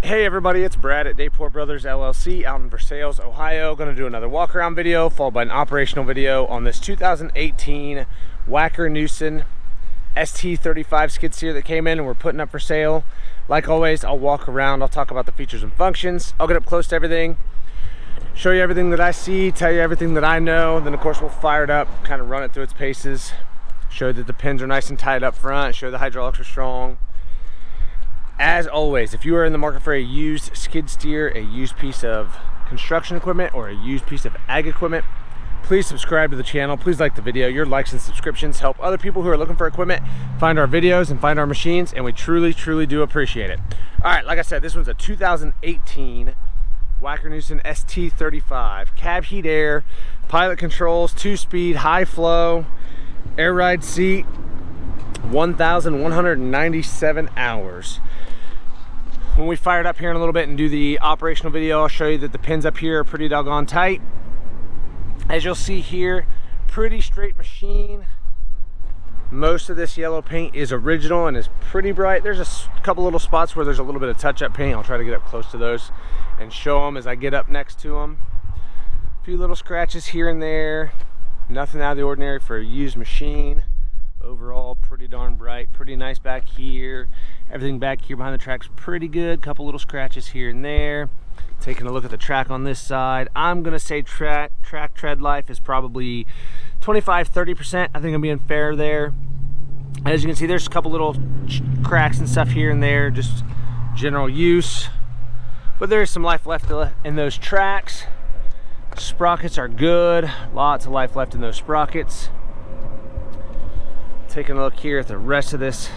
Hey everybody, it's Brad at Dayport Brothers LLC out in Versailles, Ohio. Going to do another walk around video followed by an operational video on this 2018 Wacker Neuson ST35 skid steer that came in and we're putting up for sale. Like always, I'll walk around, I'll talk about the features and functions, I'll get up close to everything, show you everything that I see, tell you everything that I know, then of course we'll fire it up, kind of run it through its paces, show that the pins are nice and tight up front, show the hydraulics are strong. As always, if you are in the market for a used skid steer, a used piece of construction equipment, or a used piece of ag equipment, please subscribe to the channel. Please like the video. Your likes and subscriptions help other people who are looking for equipment find our videos and find our machines, and we truly do appreciate it. All right, like I said, this one's a 2018 Wacker Neuson ST35. Cab heat air, pilot controls, 2-speed, high flow, air ride seat, 1,197 hours. When we fire it up here in a little bit and do the operational video, I'll show you that the pins up here are pretty doggone tight. As you'll see here, pretty straight machine. Most of this yellow paint is original and is pretty bright. There's a couple little spots where there's a little bit of touch-up paint. I'll try to get up close to those and show them as I get up next to them. A few little scratches here and there. Nothing out of the ordinary for a used machine. Overall, pretty darn bright, pretty nice back here. Everything back here behind the track's pretty good. Couple little scratches here and there. Taking a look at the track on this side, I'm gonna say track tread life is probably 25-30%. I think I'm being fair there. As you can see, there's a couple little cracks and stuff here and there, just general use. But there's some life left in those tracks. Sprockets are good. Lots of life left in those sprockets. Taking a look here at the rest of this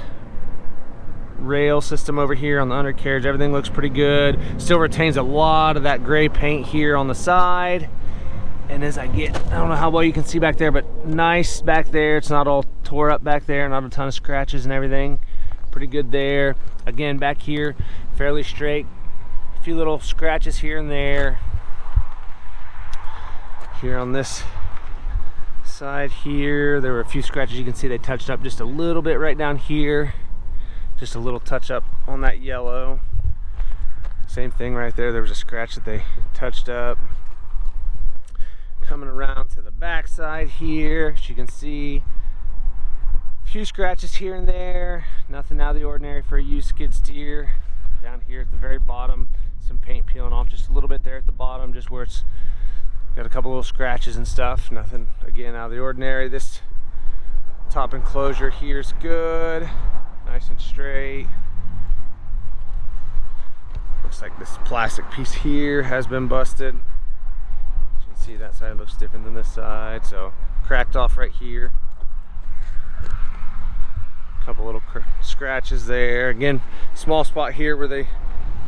rail system over here on the undercarriage, everything looks pretty good. Still retains a lot of that gray paint here on the side. And as I get, I don't know how well you can see back there, but nice back there. It's not all tore up back there, not a ton of scratches and everything. Pretty good there. Again, back here, fairly straight. A few little scratches here and there. Here on this side here, there were a few scratches. You can see they touched up just a little bit right down here. Just a little touch up on that yellow. Same thing right there. There was a scratch that they touched up. Coming around to the back side here, as you can see, a few scratches here and there. Nothing out of the ordinary for a used skid steer. Down here at the very bottom, some paint peeling off just a little bit there at the bottom, just where it's got a couple little scratches and stuff. Nothing, again, out of the ordinary. This top enclosure here is good. Nice and straight. Looks like this plastic piece here has been busted. As you can see, that side looks different than this side. So cracked off right here. Couple little scratches there. Again, small spot here where they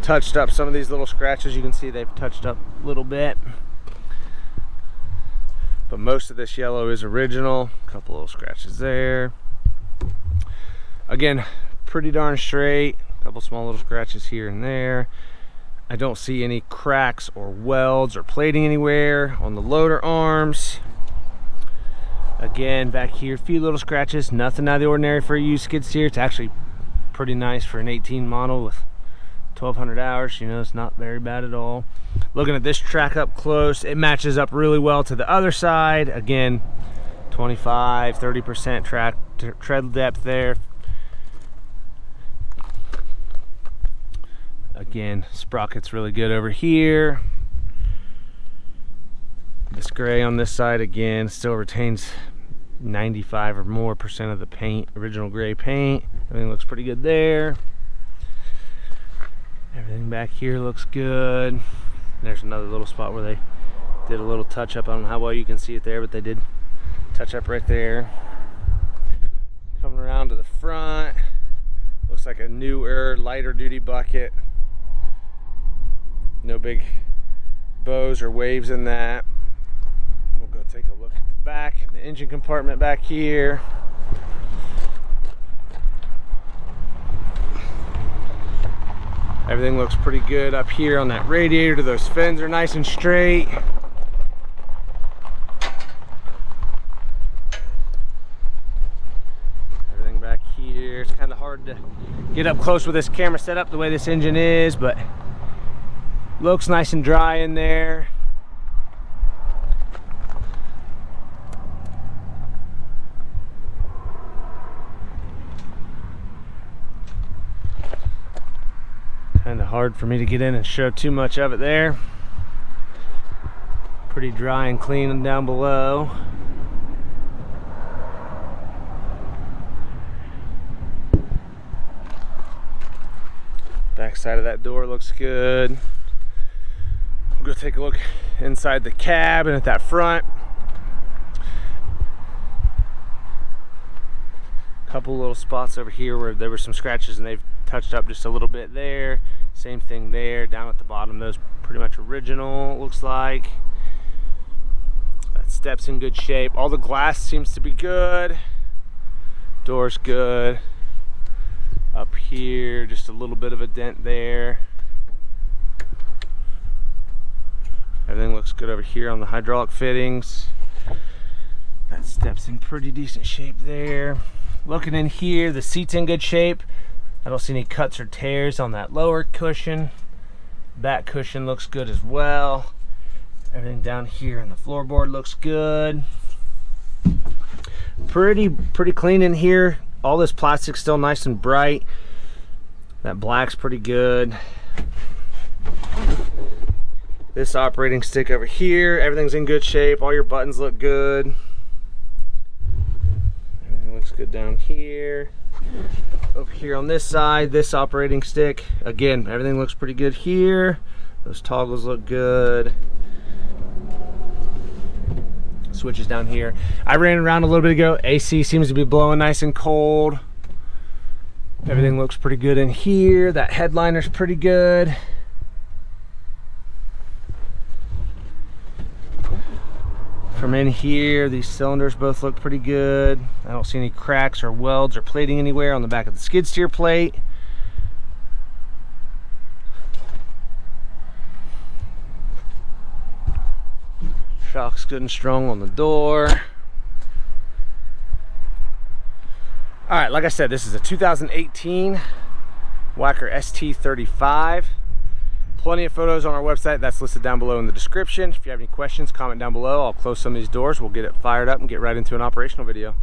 touched up some of these little scratches. You can see they've touched up a little bit. But most of this yellow is original. Couple little scratches there. Again, pretty darn straight. A couple small little scratches here and there. I don't see any cracks or welds or plating anywhere on the loader arms. Again, back here, a few little scratches. Nothing out of the ordinary for a used skid steer. It's actually pretty nice for an 18 model with 1,200 hours. You know, it's not very bad at all. Looking at this track up close, it matches up really well to the other side. Again, 25-30% track tread depth there. Again, sprocket's really good over here. This gray on this side, again, still retains 95 or more % of the paint, original gray paint. Everything looks pretty good there. Everything back here looks good. There's another little spot where they did a little touch up. I don't know how well you can see it there, but they did touch up right there. Coming around to the front, looks like a newer, lighter duty bucket. No big bows or waves in that. We'll go take a look at the back, the engine compartment back here. Everything looks pretty good up here on that radiator. Those fins are nice and straight. Everything back here. It's kind of hard to get up close with this camera setup the way this engine is, but Looks nice and dry in there. Kind of hard for me to get in and show too much of it there. Pretty dry and clean down below. Back side of that door looks good. We'll go take a look inside the cab and at that front. Couple little spots over here where there were some scratches and they've touched up just a little bit there. Same thing there. Down at the bottom, those pretty much original, looks like. That step's in good shape. All the glass seems to be good. Door's good. Up here, just a little bit of a dent there. Everything looks good over here on the hydraulic fittings. That step's in pretty decent shape there. Looking in here, the seat's in good shape. I don't see any cuts or tears on that lower cushion. Back cushion looks good as well. Everything down here in the floorboard looks good. Pretty clean in here. All this plastic's still nice and bright. That black's pretty good. This operating stick over here, everything's in good shape. All your buttons look good. Everything looks good down here. Over here on this side, this operating stick, again, everything looks pretty good here. Those toggles look good. Switches down here. I ran around a little bit ago. AC seems to be blowing nice and cold. Everything looks pretty good in here. That headliner's pretty good. From in here, these cylinders both look pretty good. I don't see any cracks or welds or plating anywhere on the back of the skid steer plate. Shock's good and strong on the door. All right, like I said, this is a 2018 Wacker ST35. Plenty of photos on our website. That's listed down below in the description. If you have any questions, comment down below. I'll close some of these doors. We'll get it fired up and get right into an operational video.